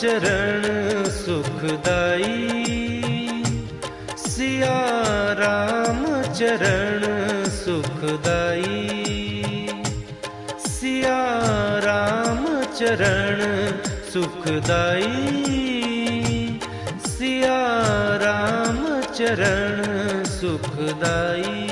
चरण सुखदाई, सिया राम चरण सुखदाई, सिया राम चरण सुखदाई, सिया राम चरण सुखदाई।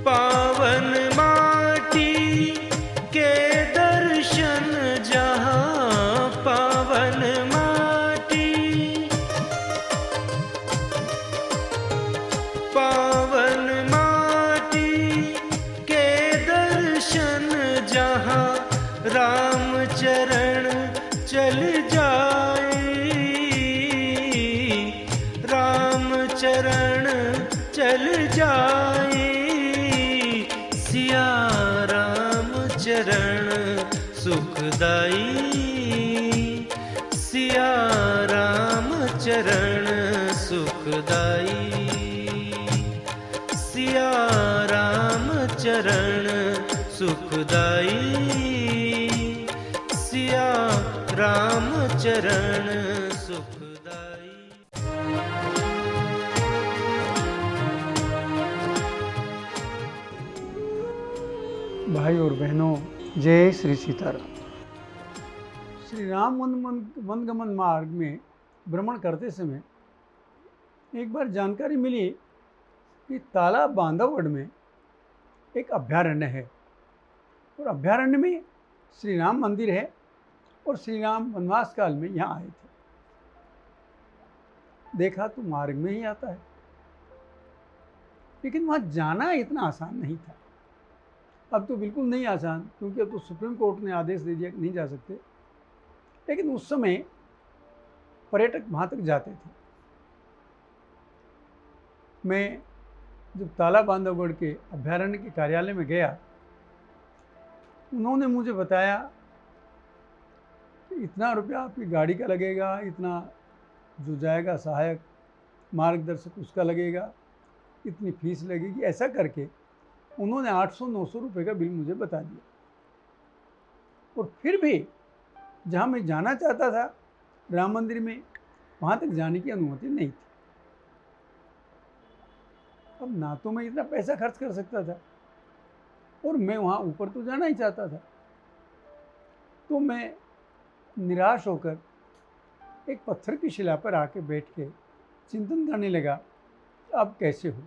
पावन माटी के दर्शन जहाँ, पावन माटी, पावन माटी के दर्शन जहाँ, राम चरण चल जाए, राम चरण चल जाए, सिया राम चरण सुखदाई, सिया राम चरण सुखदाई, सिया राम चरण सुखदाई, सिया राम चरण सुखदाई। भाई और बहनों, जय श्री सीताराम। श्री राम वनगमन मार्ग में भ्रमण करते समय एक बार जानकारी मिली कि तालाब बांधवगढ़ में एक अभ्यारण्य है और अभ्यारण्य में श्री राम मंदिर है और श्री राम वनवास काल में यहाँ आए थे। देखा तो मार्ग में ही आता है, लेकिन वहाँ जाना इतना आसान नहीं था। अब तो बिल्कुल नहीं आसान, क्योंकि अब तो सुप्रीम कोर्ट ने आदेश दे दिया कि नहीं जा सकते, लेकिन उस समय पर्यटक वहाँ तक जाते थे। मैं जब तालाब बांधवगढ़ के अभ्यारण्य के कार्यालय में गया, उन्होंने मुझे बताया कि इतना रुपया आपकी गाड़ी का लगेगा, इतना जो जाएगा सहायक मार्गदर्शक उसका लगेगा, इतनी फीस लगेगी। ऐसा करके उन्होंने 800-900 रुपये का बिल मुझे बता दिया। और फिर भी जहाँ मैं जाना चाहता था राम मंदिर में, वहाँ तक जाने की अनुमति नहीं थी। अब ना तो मैं इतना पैसा खर्च कर सकता था और मैं वहाँ ऊपर तो जाना ही चाहता था। तो मैं निराश होकर एक पत्थर की शिला पर आके बैठ के चिंतन करने लगा, अब कैसे हो।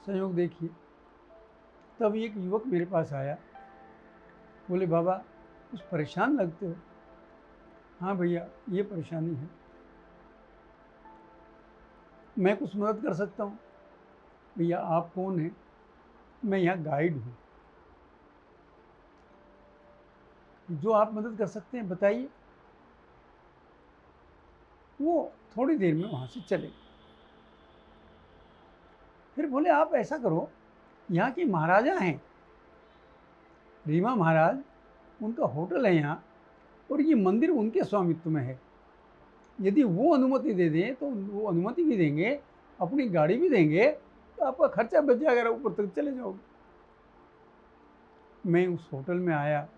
संयोग देखिए, तब एक युवक मेरे पास आया, बोले बाबा कुछ परेशान लगते हो। हाँ भैया, ये परेशानी है, मैं कुछ मदद कर सकता हूँ। भैया आप कौन हैं? मैं यहाँ गाइड हूँ, जो आप मदद कर सकते हैं बताइए। वो थोड़ी देर में वहाँ से चले। फिर बोले आप ऐसा करो, यहाँ के महाराजा हैं रीमा महाराज, उनका होटल है यहाँ और ये मंदिर उनके स्वामित्व में है। यदि वो अनुमति दे दें तो वो अनुमति भी देंगे, अपनी गाड़ी भी देंगे, तो आपका खर्चा बच जाएगा, अगर ऊपर तक चले जाओगे। मैं उस होटल में आया।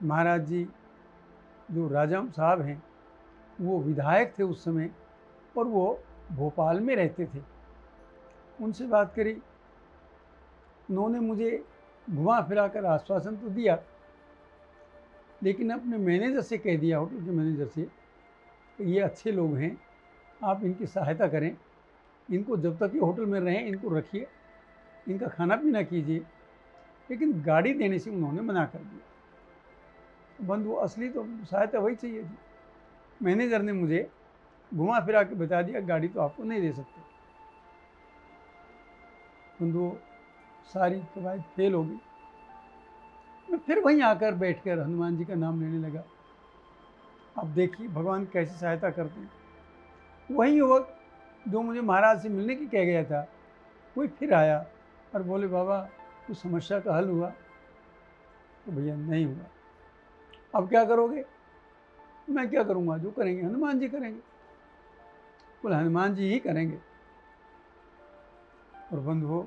महाराज जी जो राजाम साहब हैं, वो विधायक थे उस समय और वो भोपाल में रहते थे। उनसे बात करी, उन्होंने मुझे घुमा फिरा कर आश्वासन तो दिया, लेकिन अपने मैनेजर से कह दिया, होटल के मैनेजर से, कि ये अच्छे लोग हैं, आप इनकी सहायता करें, इनको जब तक ये होटल में रहें इनको रखिए, इनका खाना पीना कीजिए। लेकिन गाड़ी देने से उन्होंने मना कर दिया। बंधु असली तो सहायता वही चाहिए थी। मैनेजर ने मुझे घुमा फिरा के बता दिया, गाड़ी तो आपको नहीं दे सकते। बंधु सारी कवायद फेल हो गई। मैं फिर वहीं आकर बैठकर हनुमान जी का नाम लेने लगा। अब देखिए भगवान कैसे सहायता करते हैं। वही युवक जो मुझे महाराज से मिलने की कह गया था, वही फिर आया और बोले बाबा कुछ समस्या का हल हुआ? तो भैया नहीं हुआ। अब क्या करोगे? मैं क्या करूँगा, जो करेंगे हनुमान जी करेंगे। बोले हनुमान जी ही करेंगे। और बंधुओं,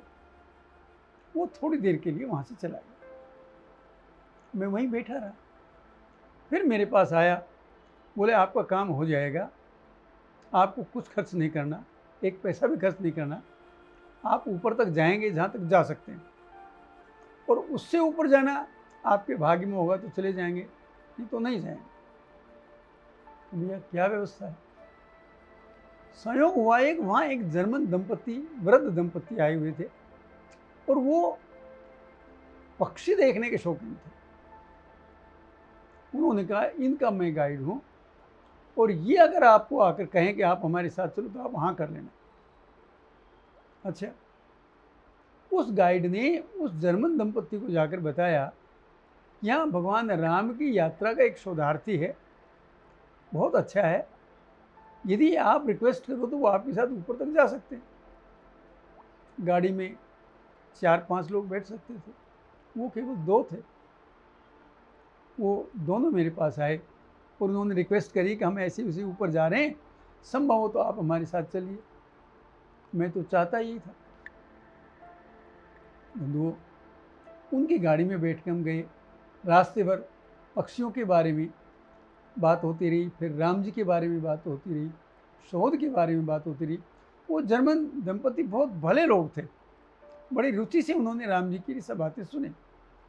वो थोड़ी देर के लिए वहाँ से चला गया। मैं वहीं बैठा रहा। फिर मेरे पास आया, बोले आपका काम हो जाएगा, आपको कुछ खर्च नहीं करना, एक पैसा भी खर्च नहीं करना, आप ऊपर तक जाएंगे जहाँ तक जा सकते हैं, और उससे ऊपर जाना आपके भाग्य में होगा तो चले जाएंगे, नहीं तो नहीं जाएंगे। तो भैया क्या व्यवस्था है। संयोग हुआ वहाँ एक जर्मन दंपति, वृद्ध दंपति आए हुए थे, और वो पक्षी देखने के शौकीन थे। उन्होंने कहा इनका मैं गाइड हूँ, और ये अगर आपको आकर कहें कि आप हमारे साथ चलो तो आप हाँ कर लेना। अच्छा, उस गाइड ने उस जर्मन दंपति को जाकर बताया, यहाँ भगवान राम की यात्रा का एक शोधार्थी है, बहुत अच्छा है, यदि आप रिक्वेस्ट करो तो वो आपके साथ ऊपर तक जा सकते हैं। गाड़ी में 4-5 लोग बैठ सकते थे, वो केवल 2 थे। वो दोनों मेरे पास आए और उन्होंने रिक्वेस्ट करी कि हम ऐसे उसे ऊपर जा रहे हैं, संभव हो तो आप हमारे साथ चलिए। मैं तो चाहता ही था। बंधुओं, उनकी गाड़ी में बैठ के हम गए। रास्ते भर पक्षियों के बारे में बात होती रही, फिर राम जी के बारे में बात होती रही, शोध के बारे में बात होती रही। वो जर्मन दंपति बहुत भले लोग थे, बड़ी रुचि से उन्होंने राम जी की सब बातें सुनी।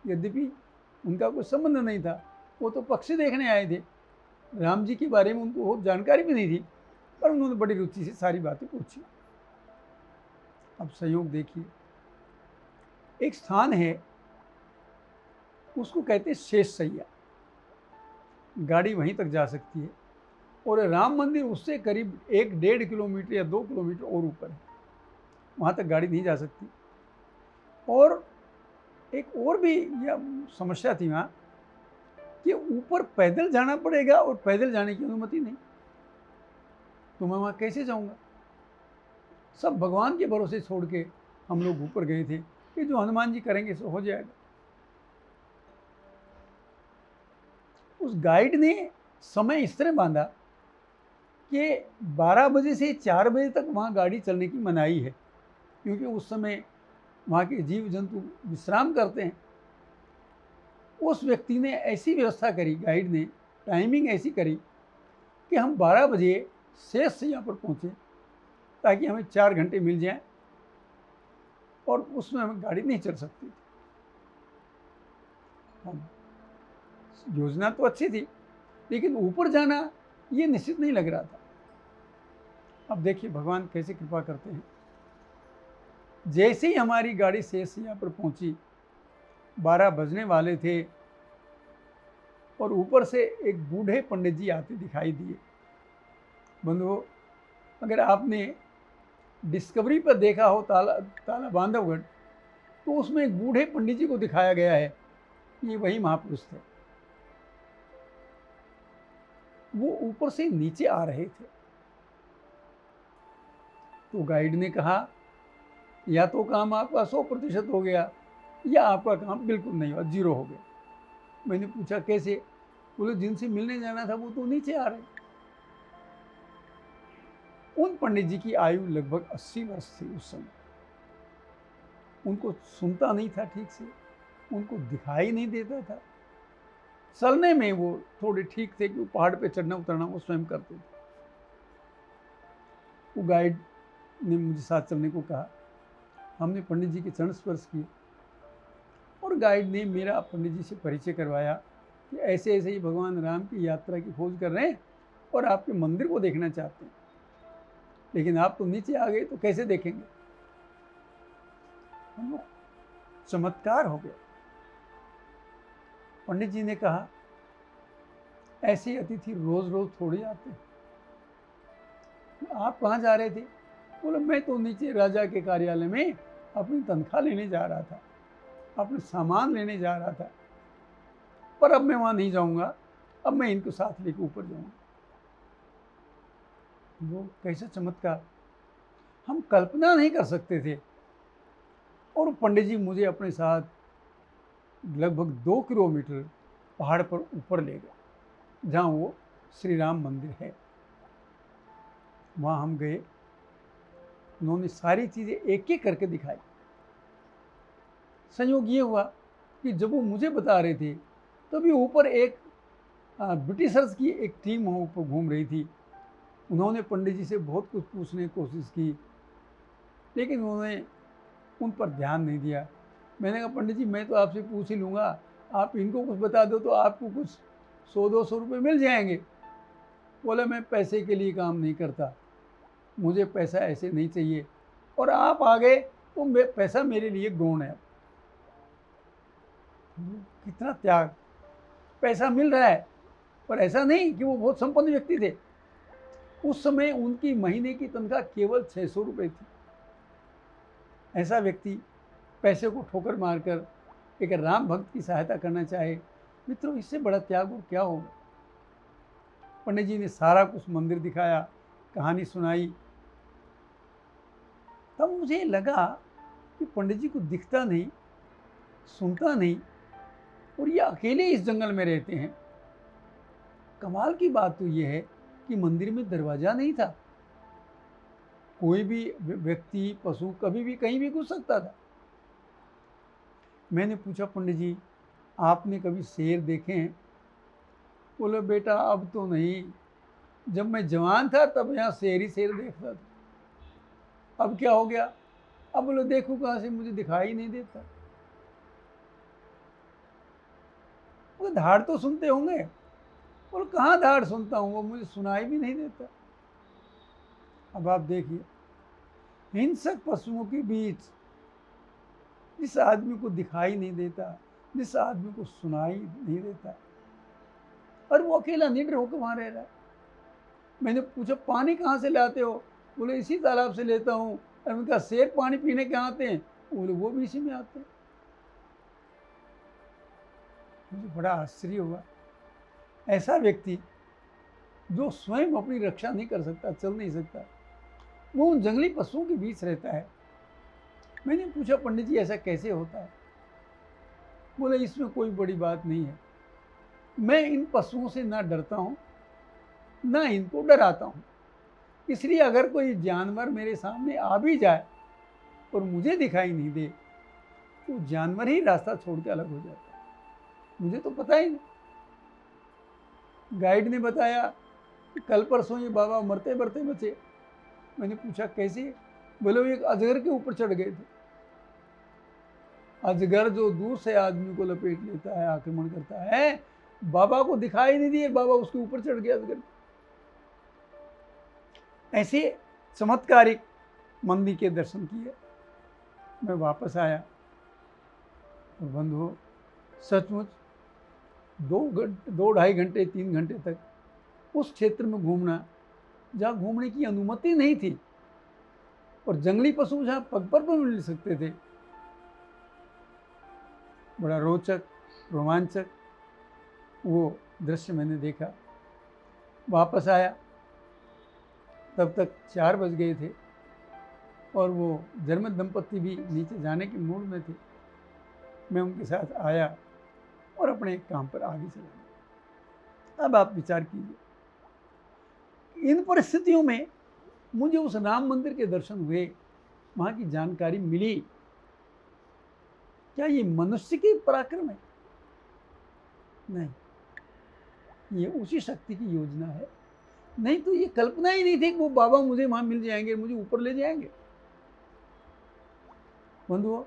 यद्यपि उनका कोई संबंध नहीं था, वो तो पक्षी देखने आए थे, राम जी के बारे में उनको बहुत जानकारी भी नहीं थी, पर उन्होंने बड़ी रुचि से सारी बातें पूछी। अब संयोग देखिए, एक स्थान है, उसको कहते हैं शेषशैया। गाड़ी वहीं तक जा सकती है, और राम मंदिर उससे करीब 1-1.5 किलोमीटर या 2 किलोमीटर और ऊपर है, वहाँ तक गाड़ी नहीं जा सकती। और एक और भी यह समस्या थी वहाँ कि ऊपर पैदल जाना पड़ेगा और पैदल जाने की अनुमति नहीं, तो मैं वहाँ कैसे जाऊँगा। सब भगवान के भरोसे छोड़ के हम लोग ऊपर गए थे कि जो हनुमान जी करेंगे सो हो जाएगा। उस गाइड ने समय इस तरह बांधा कि 12 बजे से 4 बजे तक वहाँ गाड़ी चलने की मनाही है, क्योंकि उस समय वहाँ के जीव जंतु विश्राम करते हैं। उस व्यक्ति ने ऐसी व्यवस्था करी, गाइड ने टाइमिंग ऐसी करी कि हम 12 बजे शेषशैया पर पहुँचे, ताकि हमें 4 घंटे मिल जाएं, और उसमें हमें गाड़ी नहीं चल सकती थी। योजना तो अच्छी थी, लेकिन ऊपर जाना ये निश्चित नहीं लग रहा था। अब देखिए भगवान कैसे कृपा करते हैं। जैसे ही हमारी गाड़ी शेषशैया पर पहुंची, 12 बजने वाले थे, और ऊपर से एक बूढ़े पंडित जी आते दिखाई दिए। बंधुओं, अगर आपने डिस्कवरी पर देखा हो ताला बांधवगढ़, तो उसमें एक बूढ़े पंडित जी को दिखाया गया है, ये वही महापुरुष थे। वो ऊपर से नीचे आ रहे थे, तो गाइड ने कहा या तो काम आपका 100% हो गया, या आपका काम बिल्कुल नहीं हुआ, 0 हो गया। मैंने पूछा कैसे? बोले जिनसे मिलने जाना था वो तो नीचे आ रहे। उन पंडित जी की आयु लगभग 80 वर्ष थी उस समय। उनको सुनता नहीं था ठीक से, उनको दिखाई नहीं देता था। चलने में वो थोड़े ठीक थे कि वो पहाड़ पे चढ़ना उतरना वो स्वयं करते थे। वो गाइड ने मुझे साथ चलने को कहा। हमने पंडित जी के चरण स्पर्श किए, और गाइड ने मेरा पंडित जी से परिचय करवाया कि ऐसे ऐसे ही भगवान राम की यात्रा की खोज कर रहे हैं और आपके मंदिर को देखना चाहते हैं, लेकिन आप तो नीचे आ गए तो कैसे देखेंगे। हम लोग चमत्कार हो गया। पंडित जी ने कहा ऐसे अतिथि रोज रोज थोड़ी आते हैं, आप कहाँ जा रहे थे? बोले मैं तो नीचे राजा के कार्यालय में अपनी तनख्वाह लेने जा रहा था, अपने सामान लेने जा रहा था, पर अब मैं वहाँ नहीं जाऊँगा, अब मैं इनको साथ लेकर ऊपर जाऊँगा। वो कैसा चमत्कार, हम कल्पना नहीं कर सकते थे। और पंडित जी मुझे अपने साथ लगभग 2 किलोमीटर पहाड़ पर ऊपर ले गए, जहाँ वो श्री राम मंदिर है। वहाँ हम गए, उन्होंने सारी चीज़ें एक एक करके दिखाई। संयोग ये हुआ कि जब वो मुझे बता रहे थे तभी ऊपर एक ब्रिटिशर्स की एक टीम वहाँ ऊपर घूम रही थी। उन्होंने पंडित जी से बहुत कुछ पूछने की कोशिश की, लेकिन उन्होंने उन पर ध्यान नहीं दिया। मैंने कहा पंडित जी मैं तो आपसे पूछ ही लूँगा, आप इनको कुछ बता दो तो आपको कुछ 100-200 रुपये मिल जाएंगे। बोला मैं पैसे के लिए काम नहीं करता, मुझे पैसा ऐसे नहीं चाहिए, और आप आ गए तो पैसा मेरे लिए गौण है। कितना त्याग, पैसा मिल रहा है, पर ऐसा नहीं कि वो बहुत संपन्न व्यक्ति थे। उस समय उनकी महीने की तनख्वाह केवल 600 रुपये थी। ऐसा व्यक्ति पैसे को ठोकर मारकर एक राम भक्त की सहायता करना चाहे, मित्रों इससे बड़ा त्याग और क्या होगा। पंडित जी ने सारा कुछ मंदिर दिखाया, कहानी सुनाई। तब मुझे लगा कि पंडित जी को दिखता नहीं, सुनता नहीं, और ये अकेले इस जंगल में रहते हैं। कमाल की बात तो ये है कि मंदिर में दरवाजा नहीं था, कोई भी व्यक्ति पशु कभी भी कहीं भी घुस सकता था। मैंने पूछा पंडित जी आपने कभी शेर देखे हैं? बोले बेटा अब तो नहीं, जब मैं जवान था तब यहाँ शेर ही शेर देखता था। अब क्या हो गया? अब बोले देखो कहाँ से, मुझे दिखाई नहीं देता। बोले धाड़ तो सुनते होंगे? बोले कहाँ धाड़ सुनता हूँ, वो मुझे सुनाई भी नहीं देता। अब आप देखिए, हिंसक पशुओं के बीच जिस आदमी को दिखाई नहीं देता, जिस आदमी को सुनाई नहीं देता, और वो अकेला निडर होकर वहाँ रह रहा है। मैंने पूछा पानी कहाँ से लाते हो? बोले इसी तालाब से लेता हूँ। और उनका शेर पानी पीने के आते हैं? बोले वो भी इसी में आते हैं। मुझे बड़ा आश्चर्य हुआ। ऐसा व्यक्ति जो स्वयं अपनी रक्षा नहीं कर सकता, चल नहीं सकता, वो उन जंगली पशुओं के बीच रहता है। मैंने पूछा पंडित जी ऐसा कैसे होता है? बोले इसमें कोई बड़ी बात नहीं है, मैं इन पशुओं से ना डरता हूँ ना इनको डराता हूँ, इसलिए अगर कोई जानवर मेरे सामने आ भी जाए और मुझे दिखाई नहीं दे तो जानवर ही रास्ता छोड़ के अलग हो जाता है, मुझे तो पता ही नहीं। गाइड ने बताया कि कल परसों ये बाबा मरते मरते बचे। मैंने पूछा कैसे? बोले वो एक अजगर के ऊपर चढ़ गए थे। अजगर जो दूर से आदमी को लपेट लेता है, आक्रमण करता है, बाबा को दिखाई नहीं दिए, बाबा उसके ऊपर चढ़ गया अजगर। ऐसे चमत्कारिक मंदिर के दर्शन किए। मैं वापस आया और बंधुओं सचमुच 2-2.5 घंटे 3 घंटे तक उस क्षेत्र में घूमना जहाँ घूमने की अनुमति नहीं थी, और जंगली पशु जहाँ पग पर भी मिल सकते थे, बड़ा रोचक रोमांचक वो दृश्य मैंने देखा। वापस आया तब तक 4 बज गए थे और वो जर्मन दंपत्ति भी नीचे जाने के मूड में थे। मैं उनके साथ आया और अपने काम पर आगे चला गया। अब आप विचार कीजिए, इन परिस्थितियों में मुझे उस राम मंदिर के दर्शन हुए, वहाँ की जानकारी मिली। क्या ये मनुष्य की पराक्रम है? नहीं, ये उसी शक्ति की योजना है। नहीं तो ये कल्पना ही नहीं थी कि वो बाबा मुझे वहाँ मिल जाएंगे, मुझे ऊपर ले जाएंगे। बंधुओं,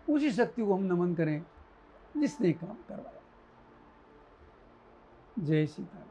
उसी शक्ति को हम नमन करें जिसने काम करवाया। जय सीता राम।